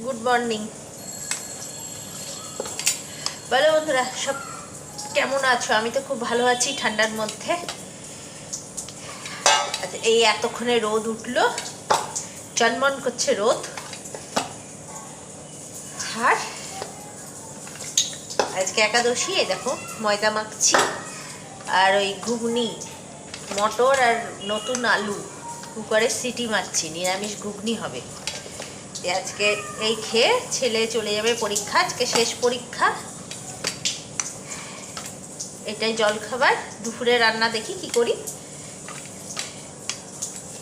Good morning. বলো বন্ধুরা, সব কেমন আছো? আমি তো খুব ভালো আছি ঠান্ডার মধ্যে। আচ্ছা, এই এতক্ষণে রোদ উঠলো, চনমন করছে রোদ। আর আজকে একাদশী, এই দেখো ময়দা মাখছি আর ওই ঘুগনি, মটর আর নতুন আলু কুকারে সিটি মারছি, নিরামিষ ঘুগনি হবে। আজকে এই খেয়ে ছেলে চলে যাবে পরীক্ষা, আজকে শেষ পরীক্ষা। এটাই জল খাবার। দুপুরে রান্না দেখি কি করি।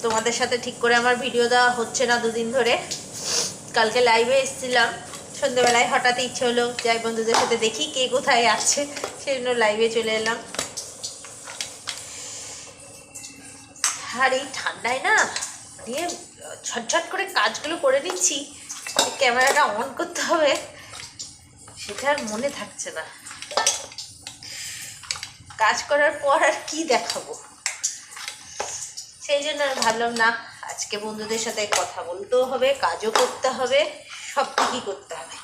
তোমাদের সাথে ঠিক করে আমার ভিডিও দেওয়া হচ্ছে না দুদিন ধরে। কালকে লাইভে এসেছিলাম সন্ধ্যেবেলায়, হঠাৎ ইচ্ছে হলো যাই বন্ধুদের সাথে দেখি কে কোথায় আছে, সেই জন্য লাইভে চলে এলাম। আর এই ঠান্ডায় না দিয়ে ঝটঝট করে কাজগুলো করে নিচ্ছি, ক্যামেরাটা অন করতে হবে সেটা আর মনে থাকছে না। কাজ করার পর আর কি দেখাবো, সেই জন্য আর ভাবলাম না, আজকে বন্ধুদের সাথে কথা বলতেও হবে, কাজও করতে হবে, সব দিকই করতে হবে।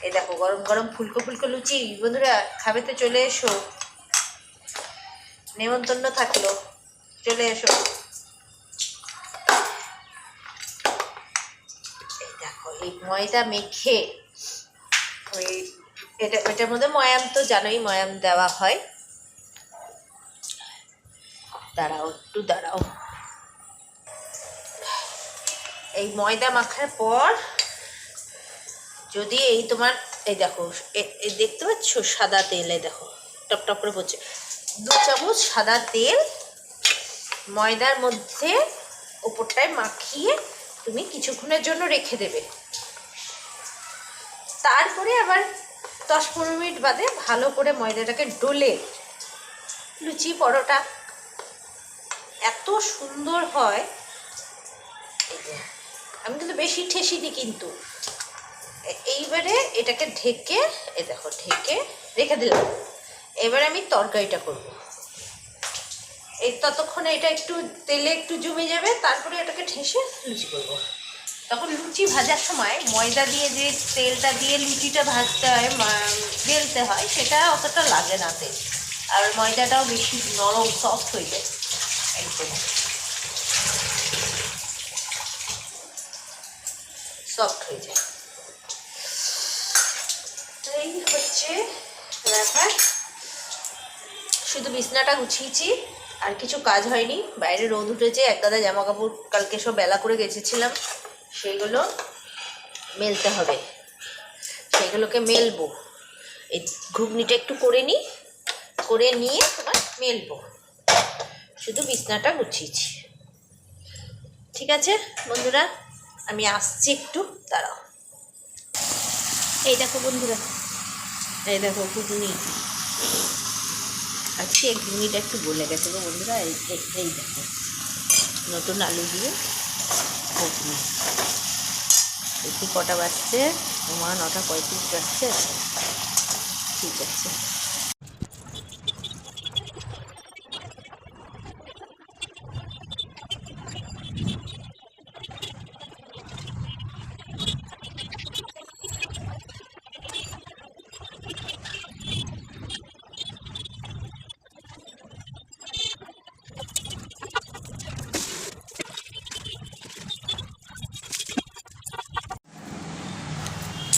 এই দেখো গরম গরম ফুলকো ফুলকো লুচি, বন্ধুরা খাবে তো চলে এসো, নেমন্তন্ন থাকলো, চলে এসো। এই দেখো এই ময়দা মেখে ওই এটার মধ্যে ময়াম তো জানোই, ময়াম দেওয়া হয়। দাঁড়াও একটু দাঁড়াও। এই ময়দা মাখার পর যদি এই তোমার এই দেখো এই দেখতে পাচ্ছ সাদা তেল, এই দেখো টপ টপ করে পড়ছে, 2 চামচ সাদা তেল ময়দার মধ্যে ওপরটায় মাখিয়ে তুমি কিছুক্ষণের জন্য রেখে দেবে। তারপরে আবার 10-15 মিনিট বাদে ভালো করে ময়দাটাকে ডলে লুচি পরোটা এত সুন্দর হয়। আমি কিন্তু বেশি ঠেসি দিই, কিন্তু এইবারে এটাকে ঢেকে, এই দেখো ঢেকে রেখে দিলাম। এবারে আমি তরকারিটা করব। এই ততক্ষণে এটা একটু তেলে একটু জমে যাবে, তারপরে এটাকে ঠেসে লুচি করব। তখন লুচি ভাজার সময় ময়দা দিয়ে যে তেলটা দিয়ে লুচিটা ভাজতে হয়, বেলতে হয়, সেটা অতটা লাগে না তেল, আর ময়দাটাও বেশি নরম সফট হয়ে যায়, একদম সফট হয়ে যায়। এই হচ্ছে ব্যাপার। শুধু বিছনাটা গুছিয়েছি, আর কিছু কাজ হয়নি। বাইরে রোদ উঠেছে, এক গাদা জামা কাপড় কালকে সব বেলা করে গেছেছিলাম, সেইগুলো মেলতে হবে, সেইগুলোকে মেলবো। এই ঘুগনিটা একটু করে নিই, করে নিয়ে তোমার মেলবো। শুধু বিছনাটা গুছিয়েছি। ঠিক আছে বন্ধুরা, আমি আসছি, একটু দাঁড়াও। এই দেখো বন্ধুরা, এই দেখো ঘুগনি। আজকে ঘুগনিটা একটু গলে গেছে গো বন্ধুরা। এই দেখো নতুন আলু দিয়ে ঘুগনি। দেখি কটা বাজছে, তোমার 9:35 বাজছে। ঠিক আছে।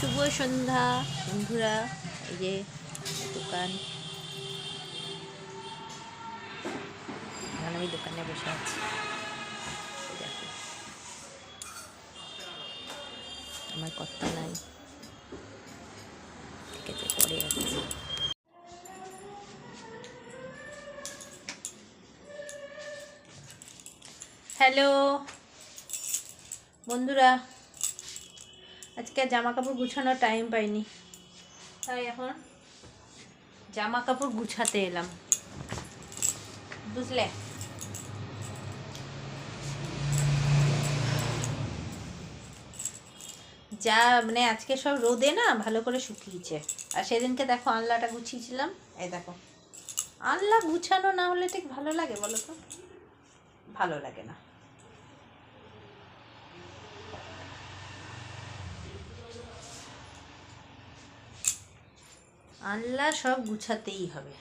শুভ সন্ধ্যা বন্ধুরা। এই যে দোকান, এখন আমি দোকানে বসে আছি। দেখো আমার কথা নাই, ঠিক আছে পরে আসছি। হ্যালো বন্ধুরা, আজকে জামা কাপড় গুছানোর টাইম পাইনি, তাই এখন জামা কাপড় গুছাতে এলাম, বুঝলে। যা মানে আজকে সব রোদে না ভালো করে শুকিয়েছে। আর সেদিনকে দেখো আনলাটা গুছিয়েছিলাম, এই দেখো আনলা গুছানো না হলে ঠিক ভালো লাগে বলো তো? ভালো লাগে না। আনলা সব গুছাতেই হবে।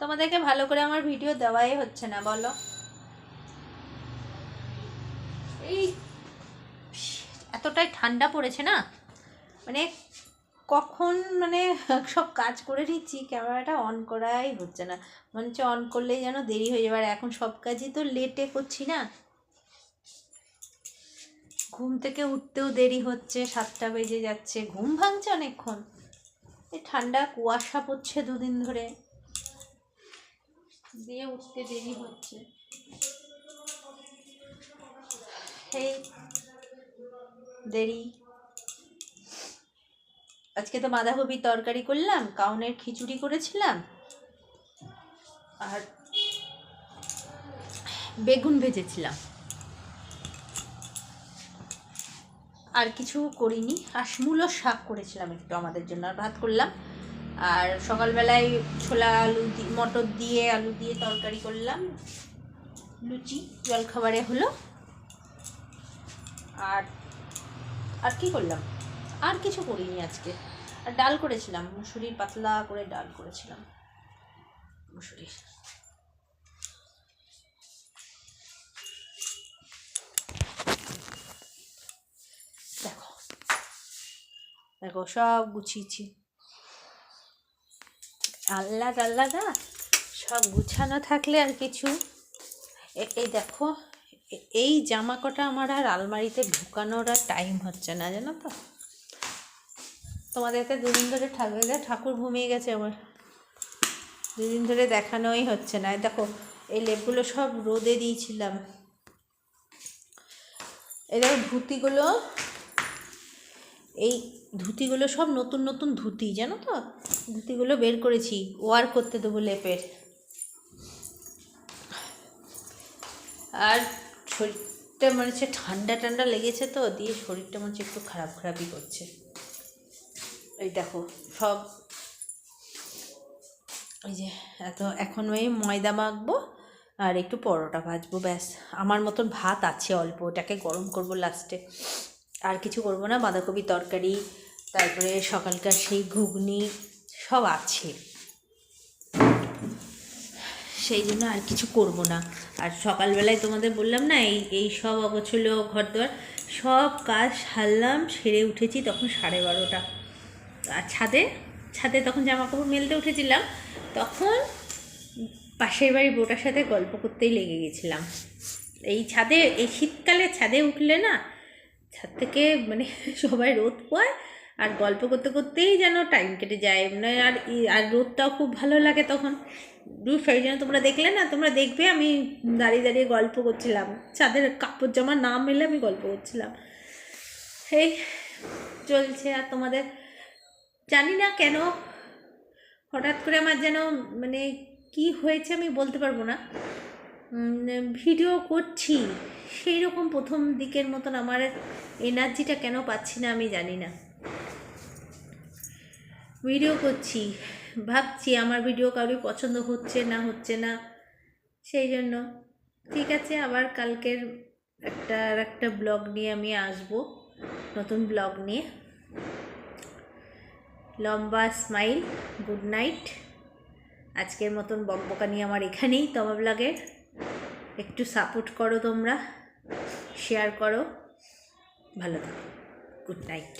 তোমাদেরকে ভালো করে আমার ভিডিও দেওয়াই হচ্ছে না বলো। এই এতটাই ঠান্ডা পড়েছে না, মানে কখন মানে সব কাজ করে নিচ্ছি, ক্যামেরাটা অন করাই হচ্ছে না, মনে হচ্ছে অন করলেই যেন দেরি হয়ে যাবে। আর এখন সব কাজই তো লেটে করছি না, ঘুম থেকে উঠতেও দেরি হচ্ছে, 7টা বেজে যাচ্ছে, ঘুম ভাঙছে অনেকক্ষণ। এই ঠান্ডা কুয়াশা পড়ছে দুদিন ধরে, দিয়ে উঠতে দেরি হচ্ছে। এই দেরি। আজকে তো বাঁধাকপির তরকারি করলাম, কাউনের খিচুড়ি করেছিলাম, আর বেগুন ভেজেছিলাম, আর কিছু করিনি। আর মূলো শাক করেছিলাম একটু আমাদের জন্য, আর ভাত করলাম। আর সকালবেলায় ছোলা আলু মটর দিয়ে আলু দিয়ে তরকারি করলাম, লুচি জলখাবারে হলো। আর আর কি করলাম, আর কিছু করিনি আজকে। আর ডাল করেছিলাম, মুসুরির পাতলা করে ডাল করেছিলাম, মুসুরির। দেখো দেখো সব গুছিয়েছি, আল্লাহ আল্লাদা সব গুছানো থাকলে আর কিছু। এই দেখো, এই জামা কটা আমার আর আলমারিতে ঢুকানোর আর টাইম হচ্ছে না, জানো তো। তোমাদেরকে দুদিন ধরে ঠাকুর ঘুমিয়ে গেছে, আমার দুদিন ধরে দেখানোই হচ্ছে না। দেখো এই লেপগুলো সব রোদে দিয়েছিলাম। এই দেখো ধুতিগুলো, এই ধুতিগুলো সব নতুন নতুন ধুতি, জানো তো। ধুতিগুলো বের করেছি, ওয়ার করতে দেবো লেপের। আর শরীরটা মনে হচ্ছে ঠান্ডা ঠান্ডা লেগেছে তো, দিয়ে শরীরটা মনে হচ্ছে একটু খারাপ খারাপই করছে। এই দেখো সব, এই যে এখন ওই ময়দা মাখবো আর একটু পরোটা ভাজবো, ব্যাস। আমার মতন ভাত আছে অল্প, ওটাকে গরম করব লাস্টে, আর কিছু করব না। বাঁধাকপি তরকারি, তারপরে সকালকার সেই ঘুগনি সব আছে, সেই জন্য আর কিছু করব না। আর সকালবেলায় তোমাদের বললাম না, এই সব অগোছলো ঘর দোয়ার সব কাজ সারলাম, সেরে উঠেছি তখন 12:30। আর ছাদে তখন জামা কাপড় মেলতে উঠেছিলাম, তখন পাশের বাড়ির বোটার সাথে গল্প করতেই লেগে গেছিলাম। এই শীতকালে ছাদে উঠলে না, ছাদ থেকে মানে সবাই রোদ পোয়ায়, আর গল্প করতে করতেই যেন টাইম কেটে যায়। মানে আর রোদটাও খুব ভালো লাগে তখন। সেই জন্য তোমরা দেখলে না, তোমরা দেখবে আমি দাঁড়িয়ে দাঁড়িয়ে গল্প করছিলাম, ছাদের কাপড় জামা না মেলে আমি গল্প করছিলাম। এই চলছে। আর তোমাদের জানি না কেন হঠাৎ করে আমার যেন মানে কি হয়েছে আমি বলতে পারবো না, ভিডিও করছি সেই রকম প্রথম দিকের মতন আমার এনার্জিটা কেন পাচ্ছি না আমি জানি না। ভিডিও করছি, ভাবছি আমার ভিডিও কারোর পছন্দ হচ্ছে না, সেই জন্য ঠিক আছে। আবার কালকের একটা ব্লগ নিয়ে আমি আসবো, নতুন ব্লগ নিয়ে। লম্বা স্মাইল, গুড নাইট। আজকের মতন বকবকানি আমার এখানেই। তোমার ব্লগের একটু সাপোর্ট করো, তোমরা শেয়ার করো, ভালো থাকো, গুড নাইট।